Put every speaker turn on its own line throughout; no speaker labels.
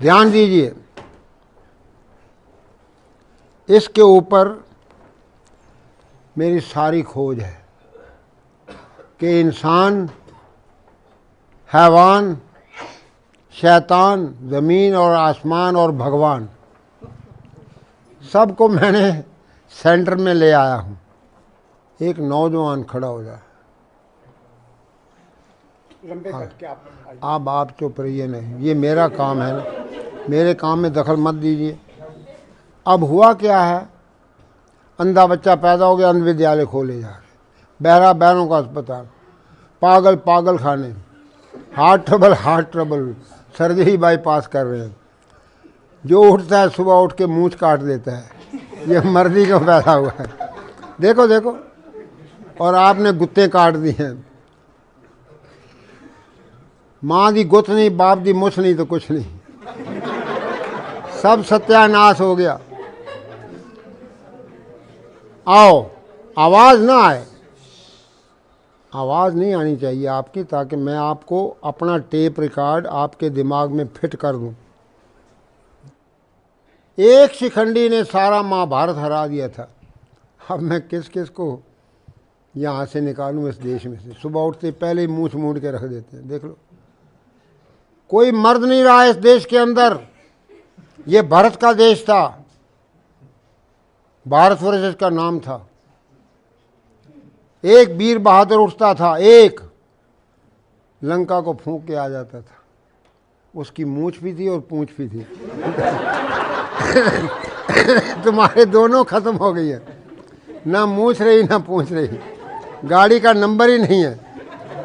ध्यान दीजिए, इसके ऊपर मेरी सारी खोज है कि इंसान, हैवान, शैतान, ज़मीन और आसमान और भगवान, सबको मैंने सेंटर में ले आया हूँ। एक नौजवान खड़ा हो जाए। आप चुप रहिए, नहीं, ये मेरा काम है ना, मेरे काम में दखल मत दीजिए। अब हुआ क्या है, अंधा बच्चा पैदा हो गया, अंध विद्यालय खोले जा रहे, बहरा बहनों का अस्पताल, पागल पागल खाने, हार्ट ट्रबल, सर्जरी बाईपास कर रहे हैं। जो उठता है सुबह उठ के मूंछ काट देता है, ये मर्जी का पैदा हुआ है। देखो देखो, और आपने गुत्ते काट दिए हैं। माँ दी गुत नहीं, बाप दी मुछ नहीं तो कुछ नहीं, सब सत्यानाश हो गया। आओ, आवाज ना आए, आवाज नहीं आनी चाहिए आपकी, ताकि मैं आपको अपना टेप रिकॉर्ड आपके दिमाग में फिट कर दूं। एक शिखंडी ने सारा महाभारत हरा दिया था। अब मैं किस किस को यहाँ से निकालूं इस देश में से। सुबह उठते पहले ही मूछ मूंड के रख देते हैं। देख लो, कोई मर्द नहीं रहा इस देश के अंदर। ये भारत का देश था, भारतवर्ष इसका नाम था। एक वीर बहादुर उठता था, एक लंका को फूंक के आ जाता था। उसकी मूछ भी थी और पूंछ भी थी। तुम्हारे दोनों खत्म हो गई है, ना मूछ रही ना पूछ रही, गाड़ी का नंबर ही नहीं है।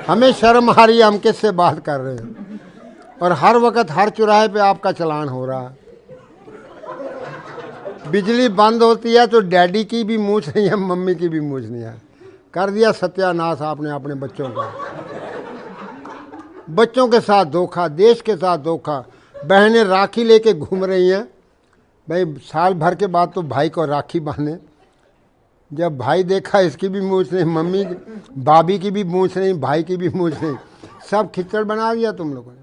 हमें शर्म आ रही है, हम किससे बात कर रहे हैं, और हर वक्त हर चौराहे पे आपका चलान हो रहा है। बिजली बंद होती है तो डैडी की भी मूछ नहीं है, मम्मी की भी मूछ नहीं है। कर दिया सत्यानाश आपने अपने बच्चों का। बच्चों के साथ धोखा, देश के साथ धोखा। बहनें राखी लेके घूम रही हैं। भाई साल भर के बाद तो भाई को राखी बांधे। जब भाई देखा इसकी भी मूछ नहीं, मम्मी भाभी की भी मूछ नहीं, भाई की भी मूछ नहीं, सब खिचड़ बना दिया तुम लोगों ने।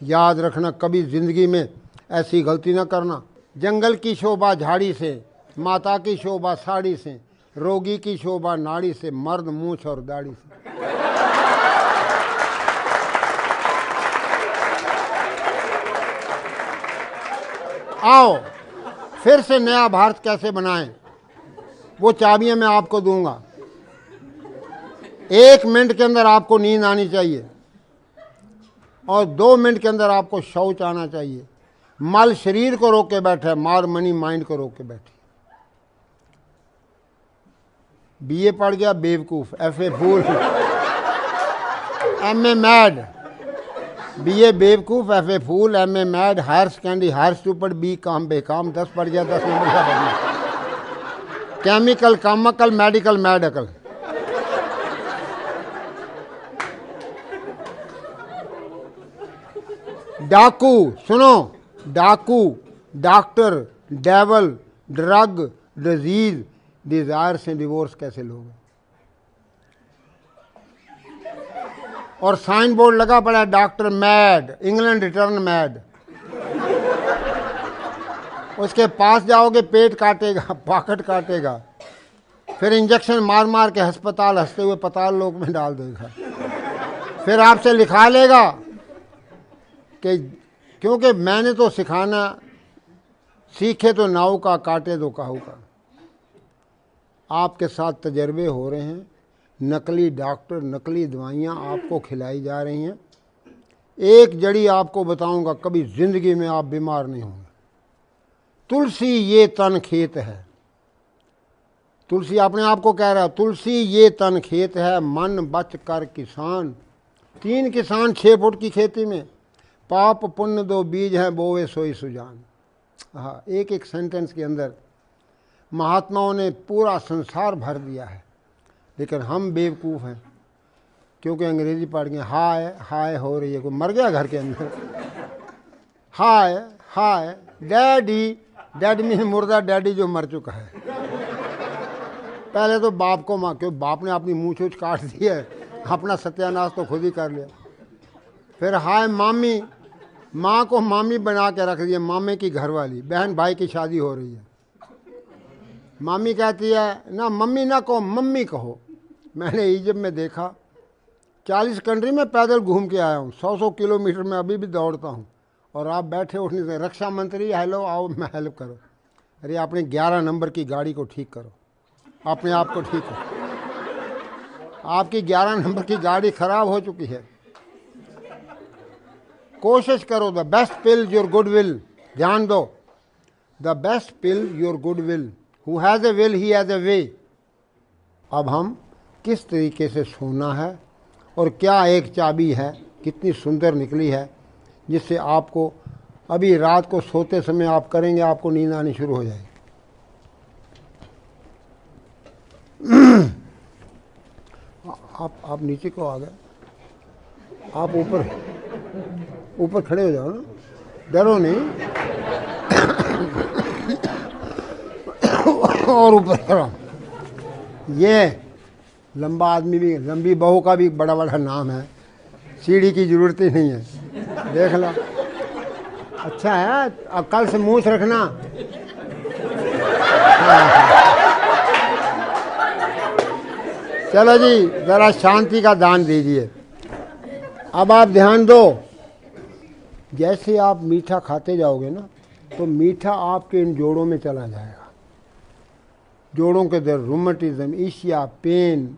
याद रखना, कभी जिंदगी में ऐसी गलती ना करना। जंगल की शोभा झाड़ी से, माता की शोभा साड़ी से, रोगी की शोभा नाड़ी से, मर्द मूछ और दाढ़ी से। आओ फिर से नया भारत कैसे बनाएं, वो चाबियां मैं आपको दूंगा। 1 मिनट के अंदर आपको नींद आनी चाहिए और 2 मिनट के अंदर आपको शौच आना चाहिए। मल शरीर को रोक के बैठा है, मार मनी माइंड को रोक के बैठी। बीए पढ़ गया बेवकूफ, FA fool, MA mad. BA बेवकूफ, FA fool, MA mad, higher secondary higher stupid, B com बेकाम, 10 पढ़ गया 10 नंबर का पढ़ना, केमिकल कामकल, मेडिकल मैडकल। डाकू, सुनो, डाकू, doctor, devil, drug, disease, desire से डिवोर्स कैसे लोगे? और साइन बोर्ड लगा पड़ा है, doctor mad, England return mad. उसके पास जाओगे पेट काटेगा, पॉकेट काटेगा, फिर इंजेक्शन मार मार के अस्पताल हंसते हुए पताल लोक में डाल देगा। फिर आपसे लिखा लेगा कि क्योंकि मैंने तो सिखाना, सीखे तो नाव का, काटे तो काहू का। आपके साथ तजर्बे हो रहे हैं, नकली डॉक्टर, नकली दवाइयाँ आपको खिलाई जा रही हैं। एक जड़ी आपको बताऊंगा, कभी जिंदगी में आप बीमार नहीं होंगे। तुलसी ये तन खेत है, तुलसी अपने आप को कह रहा है, तुलसी ये तन खेत है, मन बच कर किसान। 3 किसान 6 फुट की खेती में, पाप पुण्य 2 बीज हैं, बोवे सोई सुजान। हाँ, एक एक सेंटेंस के अंदर महात्माओं ने पूरा संसार भर दिया है। लेकिन हम बेवकूफ़ हैं, क्योंकि अंग्रेजी पढ़ गए। हाय हाय हो रही है, कोई मर गया घर के अंदर। हाय हाय डैडी, डैड मीन मुर्दा, डैडी जो मर चुका है। पहले तो बाप को माँ, क्यों बाप ने अपनी मूंछ वूछ काट दी है, अपना सत्यानाश तो खुद ही कर लिया। फिर हाय मामी, माँ को मामी बना के रख दिया, मामे की घरवाली, बहन भाई की शादी हो रही है। मामी कहती है ना मम्मी ना कहो, मम्मी कहो। मैंने इजिप्ट में देखा, 40 कंट्री में पैदल घूम के आया हूँ, 100 किलोमीटर में अभी भी दौड़ता हूँ, और आप बैठे उठने से रक्षा मंत्री हेलो आओ मैं हेल्प करो। अरे अपने 11 नंबर की गाड़ी को ठीक करो, अपने आप को ठीक करो। आपकी 11 नंबर की गाड़ी खराब हो चुकी है। कोशिश करो, the best pill your good will. ध्यान दो, the best pill your good will, who has a will he has a way. अब हम किस तरीके से सोना है, और क्या एक चाबी है, कितनी सुंदर निकली है, जिससे आपको अभी रात को सोते समय आप करेंगे, आपको नींद आनी शुरू हो जाएगी। आप नीचे को आ गए, आप ऊपर खड़े हो जाओ ना, डरो नहीं। और ऊपर खड़ा। ये लंबा आदमी भी, लंबी बहू का भी बड़ा बड़ा नाम है, सीढ़ी की जरूरत ही नहीं है, देख लो। अच्छा है, अब कल से मूछ रखना। चलो जी, जरा शांति का दान दीजिए। अब आप ध्यान दो, जैसे आप मीठा खाते जाओगे ना, तो मीठा आपके इन जोड़ों में चला जाएगा। जोड़ों के दर्द, रूमेटिज्म, ईशिया, पेन,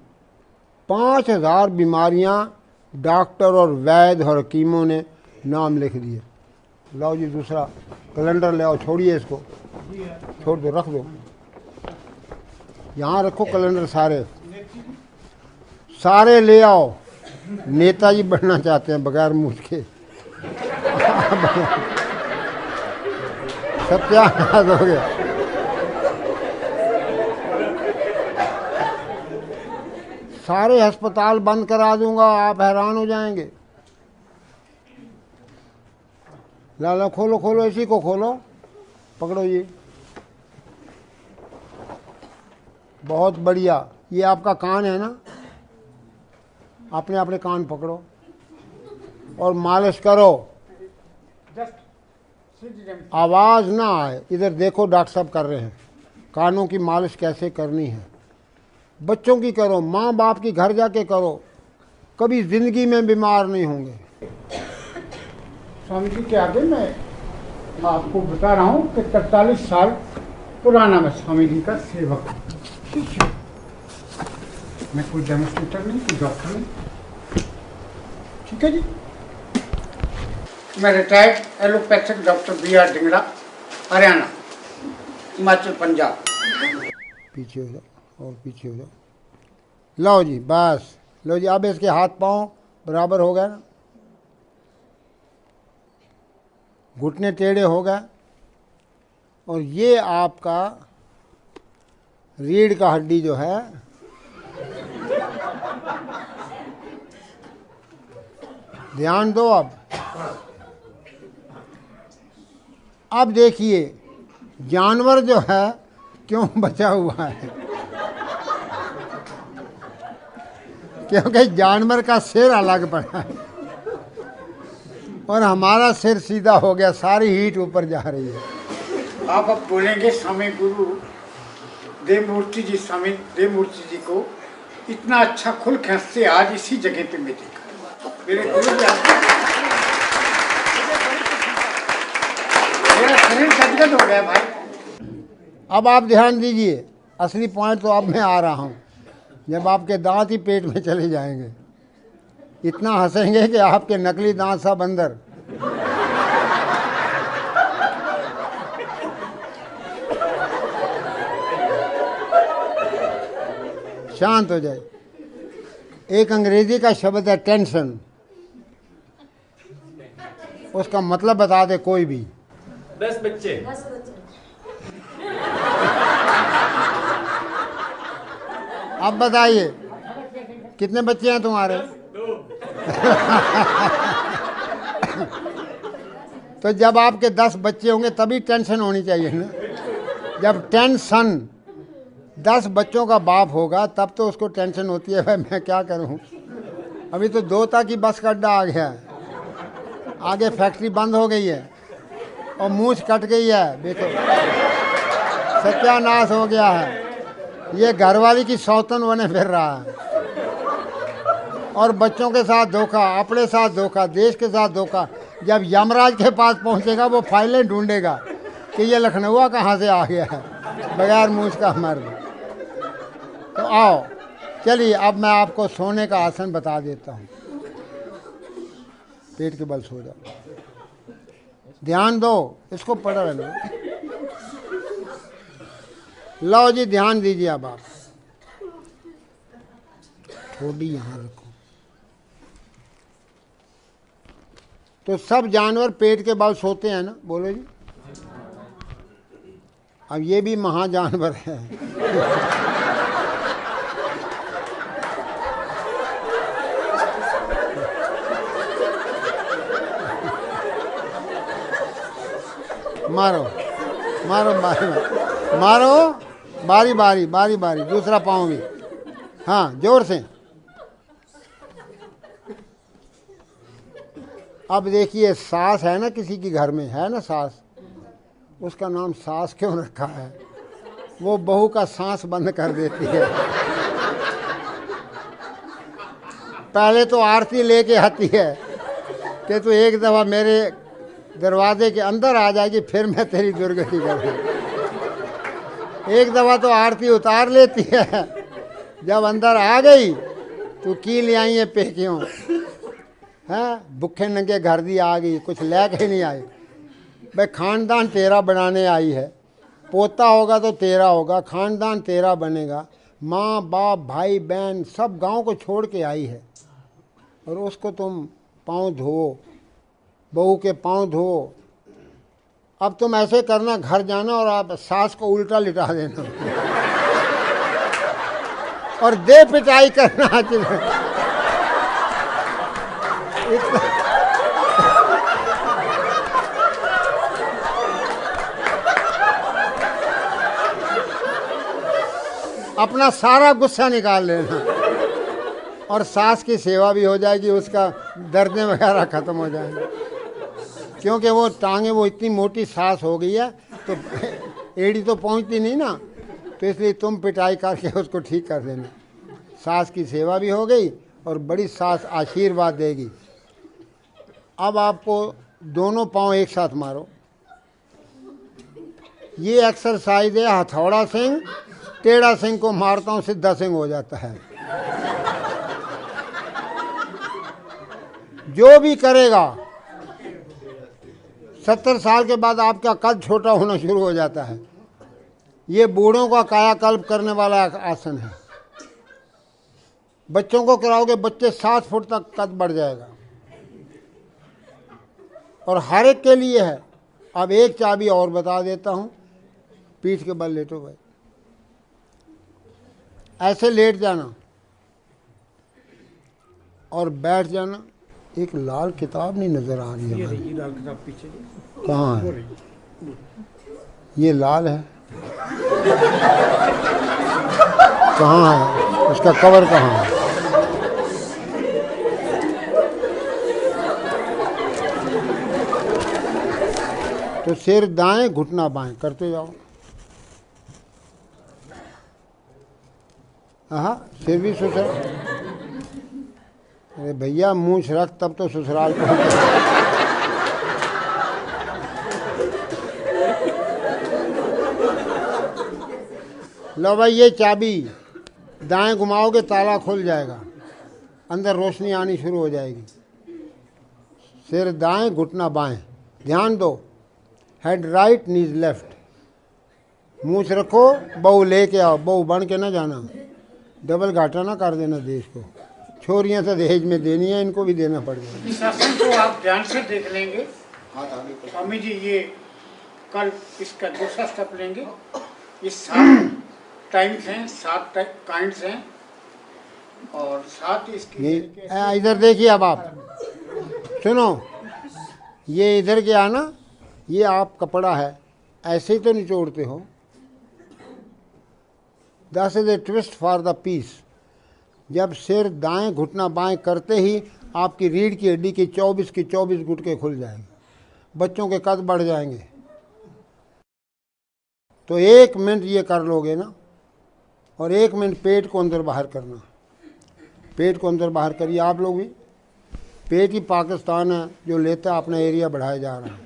5000 बीमारियां डॉक्टर और वैद्य और हकीमों ने नाम लिख दिए। लाओ जी दूसरा कैलेंडर ले आओ, छोड़िए इसको, छोड़ दो, रख दो, यहाँ रखो कैलेंडर, सारे ले आओ। नेताजी बनना चाहते हैं बगैर मूछ के। सत्यानाश हो गया। सारे अस्पताल बंद करा दूंगा, आप हैरान हो जाएंगे। लाला खोलो खोलो, इसी को खोलो, पकड़ो ये, बहुत बढ़िया। ये आपका कान है ना, अपने अपने कान पकड़ो और मालिश करो, आवाज ना आए। इधर देखो, डॉक्टर साहब कर रहे हैं। कानों की मालिश कैसे करनी है, बच्चों की करो, माँ बाप की घर जाके करो, कभी जिंदगी में बीमार नहीं होंगे।
स्वामी जी के आगे मैं आपको बता रहा हूँ कि 43 साल पुराना मैं स्वामी जी का सेवक हूँ। मैं कोई डेमोस्ट्रेटर नहीं, कोई डॉक्टर नहीं, ठीक है जी। मैं retired allopathic doctor BR Dhingra, Haryana, Himachal, Punjab.
पीछे हो जाओ और पीछे हो जाओ। लो जी, बस लो जी। अब इसके हाथ पांव बराबर हो गए ना, घुटने टेढ़े हो गए, और ये आपका रीढ़ का हड्डी जो है, ध्यान दो। अब देखिए जानवर जो है क्यों बचा हुआ है, क्योंकि जानवर का सिर अलग पड़ा है और हमारा सिर सीधा हो गया, सारी हीट ऊपर जा रही है।
आप अब बोलेंगे स्वामी गुरु देवमूर्ति जी, स्वामी देवमूर्ति जी को इतना अच्छा खुल खसते आज इसी जगह पे मैं देखा। मेरे गुरु जी, मेरा शरीर गदगद हो गया भाई।
अब आप ध्यान दीजिए, असली पॉइंट तो अब मैं आ रहा हूँ, जब आपके दांत ही पेट में चले जाएंगे, इतना हंसेंगे कि आपके नकली दांत सब अंदर। शांत हो जाए। एक अंग्रेजी का शब्द है टेंशन, उसका मतलब बता दे कोई भी।
10 बच्चे।
अब बताइए कितने बच्चे हैं तुम्हारे? तो जब आपके 10 बच्चे होंगे तभी टेंशन होनी चाहिए ना। जब टेंशन 10 बच्चों का बाप होगा तब तो उसको टेंशन होती है, भाई मैं क्या करूं, अभी तो 2 की बस का अड्डा आ गया है। आगे फैक्ट्री बंद हो गई है और मूछ कट गई है, देखो सत्यानाश हो गया है। ये घरवाली की सौतन बने फिर रहा है और बच्चों के साथ धोखा, अपने साथ धोखा, देश के साथ धोखा। जब यमराज के पास पहुंचेगा वो फाइलें ढूंढेगा कि ये लखनऊ कहाँ से आ गया है, बगैर मूछ का मर्द। तो आओ चलिए, अब मैं आपको सोने का आसन बता देता हूँ। पेट के बल सो जाओ, ध्यान दो, इसको पढ़ रहना। लो जी, ध्यान दीजिए। अब आप थोड़ी यहाँ रखो। तो सब जानवर पेट के बल सोते हैं ना, बोलो जी। अब ये भी महाजानवर है। मारो मारो मारो मारो, बारी बारी बारी बारी, दूसरा पाँव भी, हाँ जोर से। अब देखिए, सास है ना, किसी के घर में है ना सास, उसका नाम सास क्यों रखा है? वो बहू का सांस बंद कर देती है। पहले तो आरती लेके आती है कि तू एक दफ़ा मेरे दरवाजे के अंदर आ जाएगी, फिर मैं तेरी दुर्गति करूँगी। एक दफ़ा तो आरती उतार लेती है, जब अंदर आ गई तो की ले आई है पेकियों, हैं भुखे नंगे घर दी आ गई, कुछ लेके नहीं आई। भाई खानदान तेरा बनाने आई है, पोता होगा तो तेरा होगा, खानदान तेरा बनेगा। माँ बाप भाई बहन सब गांव को छोड़ के आई है और उसको तुम पाँव धो, बहू के पाँव धो। अब तुम ऐसे करना, घर जाना और आप सास को उल्टा लिटा देना और दे पिटाई करना। अपना सारा गुस्सा निकाल लेना और सास की सेवा भी हो जाएगी, उसका दर्द वगैरह खत्म हो जाएंगे। क्योंकि वो टांगे, वो इतनी मोटी सास हो गई है तो एड़ी तो पहुंचती नहीं ना, तो इसलिए तुम पिटाई करके उसको ठीक कर देना। सास की सेवा भी हो गई और बड़ी सास आशीर्वाद देगी। अब आपको दोनों पांव एक साथ मारो। ये एक्सरसाइज है हथौड़ा सिंह, टेढ़ा सिंह को मारता हूँ सीधा सिंह हो जाता है। जो भी करेगा 70 साल के बाद आपका कद छोटा होना शुरू हो जाता है। ये बूढ़ों का कायाकल्प करने वाला आसन है। बच्चों को कराओगे, बच्चे 7 फुट तक कद बढ़ जाएगा और हर एक के लिए है। अब एक चाबी और बता देता हूँ, पीठ के बल लेटो भाई, ऐसे लेट जाना और बैठ जाना। एक लाल किताब नहीं नजर आ रही है,
ये लाल किताब पीछे
कहाँ है? ये लाल है, कहाँ है? उसका कवर कहाँ है? तो सिर दाएं, घुटना बाएं करते जाओ। हाँ, सिर भी ससुराल। अरे भैया मूंछ रख, तब तो ससुराल पहुंच। लो भाई, ये चाबी दाएं घुमाओगे ताला खुल जाएगा, अंदर रोशनी आनी शुरू हो जाएगी। सिर दाएं, घुटना बाएं, ध्यान दो। हेड राइट, नीज लेफ्ट। मूंछ रखो, बहू लेके आओ, बहू बन के ना जाना, डबल घाटा ना कर देना देश को। छोरियां तो दहेज में देनी है, इनको भी देना पड़ेगा।
इस आसन को आप ध्यान से देख लेंगे स्वामी जी। ये कल इसका दूसरा स्टेप लेंगे। ये 7 टाइम्स हैं, 7 काइंड्स हैं और 7 इसकी।
इधर देखिए, अब आप सुनो, ये इधर के आना, ये आप कपड़ा है, ऐसे ही तो निचोड़ते हो। That is a twist for the peace. जब सिर दाएं, घुटना बाएं करते ही आपकी रीढ़ की हड्डी की 24 गुटके खुल जाएंगे, बच्चों के कद बढ़ जाएंगे। तो 1 मिनट ये कर लोगे ना, और 1 मिनट पेट को अंदर बाहर करना, पेट को अंदर बाहर करिए आप लोग भी। पेट ही पाकिस्तान है जो लेता अपना एरिया बढ़ाया जा रहा है।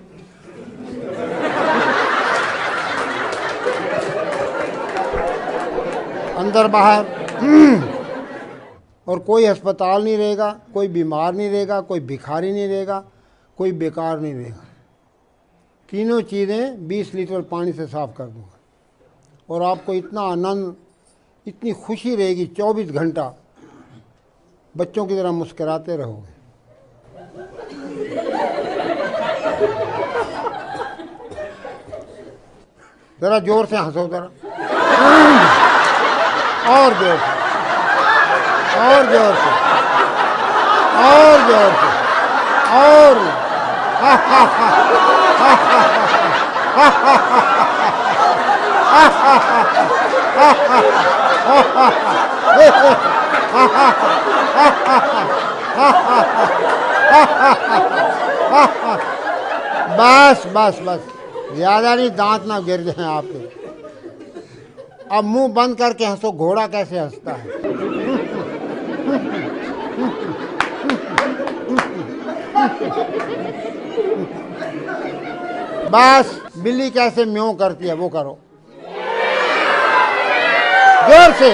अंदर बाहर और कोई अस्पताल नहीं रहेगा, कोई बीमार नहीं रहेगा, कोई भिखारी नहीं रहेगा, कोई बेकार नहीं रहेगा। तीनों चीज़ें 20 लीटर पानी से साफ कर दूंगा और आपको इतना आनंद, इतनी खुशी रहेगी, 24 घंटा बच्चों की तरह मुस्कुराते रहोगे। जरा जोर से हंसो, जरा और जोर से, और जोर से, और जोर से, और हा हा हा हा हा हा। बस बस बस, ज्यादा नहीं, दांत ना गिर जाए आपके। अब मुंह बंद करके हंसो, घोड़ा कैसे हंसता है। बस, बिल्ली कैसे म्यों करती है वो करो, जोर से।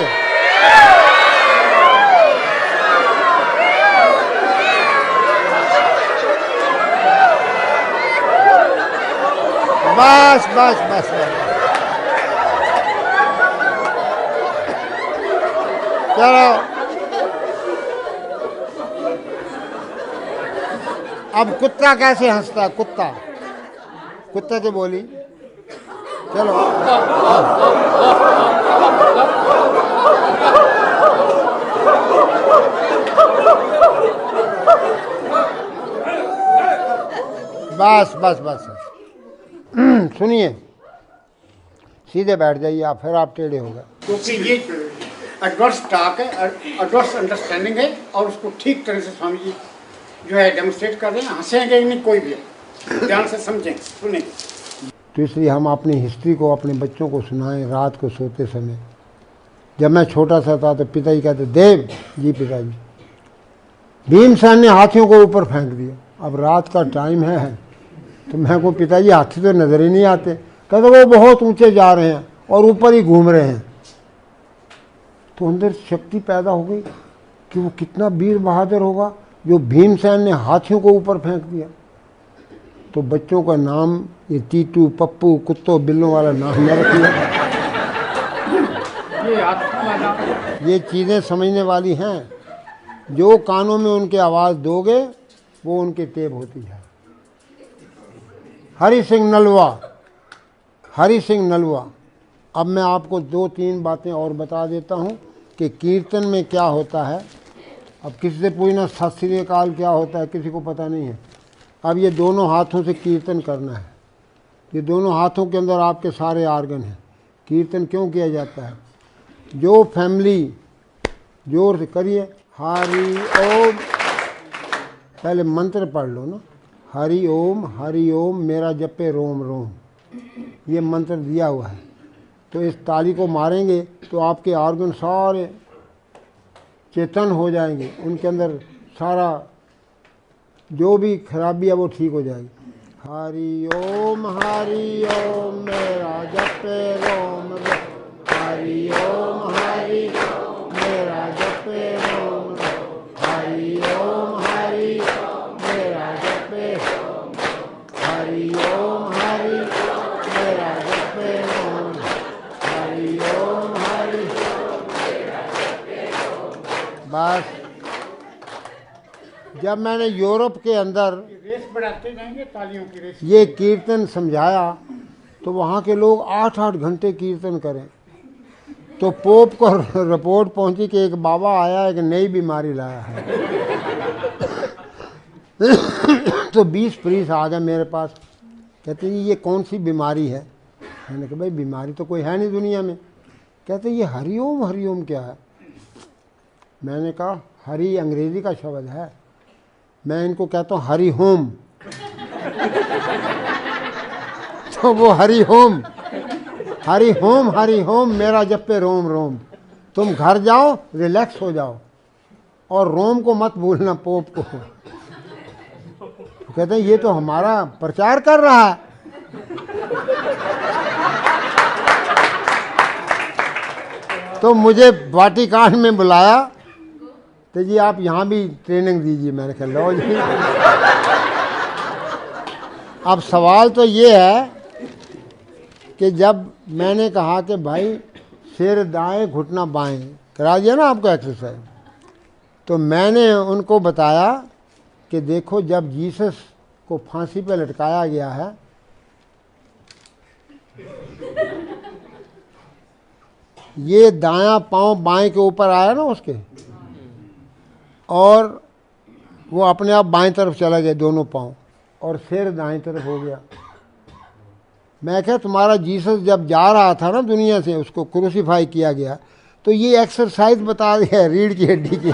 बस बस बस बस, चलो अब कुत्ता कैसे हंसता है, कुत्ता, कुत्ते से बोली, चलो। बस बस बस, सुनिए, सीधे बैठ जाइए आप, फिर आप टेढ़े हो गए।
क्योंकि ये एडवर्स टॉक है, एडवर्स अंडरस्टैंडिंग है, और उसको ठीक तरह से स्वामी जी जो है डेमोन्स्ट्रेट कर रहे हैं। हंसेंगे नहीं कोई भी, ध्यान से समझें, सुनें।
तो इसलिए हम अपनी हिस्ट्री को अपने बच्चों को सुनाएं रात को सोते समय। जब मैं छोटा सा था तो पिताजी कहते, देव जी पिताजी, भीमसेन ने हाथियों को ऊपर फेंक दिया। अब रात का टाइम है तो मैं को पिताजी हाथी तो नजर ही नहीं आते। कहते वो बहुत ऊंचे जा रहे हैं और ऊपर ही घूम रहे हैं। तो अंदर शक्ति पैदा हो गई कि वो कितना वीर बहादुर होगा जो भीमसेन ने हाथियों को ऊपर फेंक दिया। तो बच्चों का नाम ये टीटू, पप्पू, कुत्तों बिल्लों वाला नाम न रखिए। ये चीज़ें समझने वाली हैं। जो कानों में उनके आवाज़ दोगे वो उनके टेप होती है। हरि सिंह नलवा, हरि सिंह नलवा। अब मैं आपको 2-3 बातें और बता देता हूँ कि कीर्तन में क्या होता है। अब किसी से पूछना सत श्री अकाल क्या होता है, किसी को पता नहीं है। अब ये दोनों हाथों से कीर्तन करना है। ये दोनों हाथों के अंदर आपके सारे आर्गन हैं। कीर्तन क्यों किया जाता है? जो फैमिली, जोर से करिए, हरि ओम, पहले मंत्र पढ़ लो ना, हरि ओम मेरा जपे रोम रोम, ये मंत्र दिया हुआ है। तो इस ताली को मारेंगे तो आपके आर्गन सारे चेतन हो जाएंगे, उनके अंदर सारा जो भी खराबी है वो ठीक हो जाएगी। हरि ओम मेरा जपे रोम रोम, हरि ओम मेरा जपे रोम रोम, हरि ओम मेरा जपे, हरि ओम मेरा जपे रोम, हरि ओम मेरा जपे रोम। बस जब मैंने यूरोप के अंदर
रेस बढ़ाते जाएंगे, तालियों की रेस।
ये कीर्तन समझाया तो वहाँ के लोग 8-8 घंटे कीर्तन करें। तो पोप को रिपोर्ट पहुंची कि एक बाबा आया, एक नई बीमारी लाया है। तो 20 प्रीस आ गए मेरे पास, कहते हैं ये कौन सी बीमारी है? मैंने कहा भाई बीमारी तो कोई है नहीं दुनिया में। कहते ये हरिओम क्या है? मैंने कहा हरि अंग्रेजी का शब्द है, मैं इनको कहता हूँ हरि होम। तो वो Hari home, Hari home, Hari home मेरा जप्पे रोम रोम। तुम घर जाओ, रिलैक्स हो जाओ, और रोम को मत भूलना, पोप को। तो कहते हैं ये तो हमारा प्रचार कर रहा है। तो मुझे वाटिकान में बुलाया, तो जी आप यहाँ भी ट्रेनिंग दीजिए। मैंने कहा लो जी। अब सवाल तो ये है कि जब मैंने कहा कि भाई सिर दाएं घुटना बाएं, करा दिया ना आपको एक्सरसाइज, तो मैंने उनको बताया कि देखो जब जीसस को फांसी पे लटकाया गया है, ये दायां पांव बाएं के ऊपर आया ना उसके, और वो अपने आप बाएं तरफ चला गया दोनों पांव, और सिर दाएं तरफ हो गया। मैं कहा तुम्हारा जीसस जब जा रहा था ना दुनिया से, उसको क्रूसीफाई किया गया, तो ये एक्सरसाइज बता दिया रीढ़ की हड्डी की।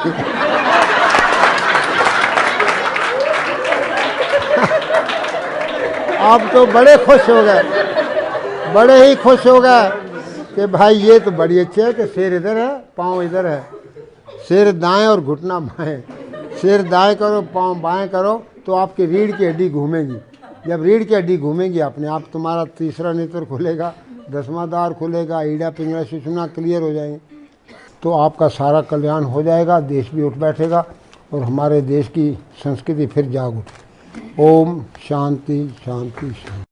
आप तो बड़े खुश हो गए, बड़े ही खुश हो गए कि भाई ये तो बड़ी अच्छी है कि सिर इधर है, पाँव इधर है, सिर दाएं और घुटना बाएं। सिर दाएं करो, पाँव बाएं करो, तो आपकी रीढ़ की हड्डी घूमेगी। जब रीढ़ की हड्डी घूमेगी, अपने आप तुम्हारा तीसरा नेत्र खुलेगा, 10वां द्वार खुलेगा, ईड़ा पिंगला सुषुम्ना क्लियर हो जाएंगे, तो आपका सारा कल्याण हो जाएगा, देश भी उठ बैठेगा, और हमारे देश की संस्कृति फिर जाग उठे। ओम शांति शांति शांति।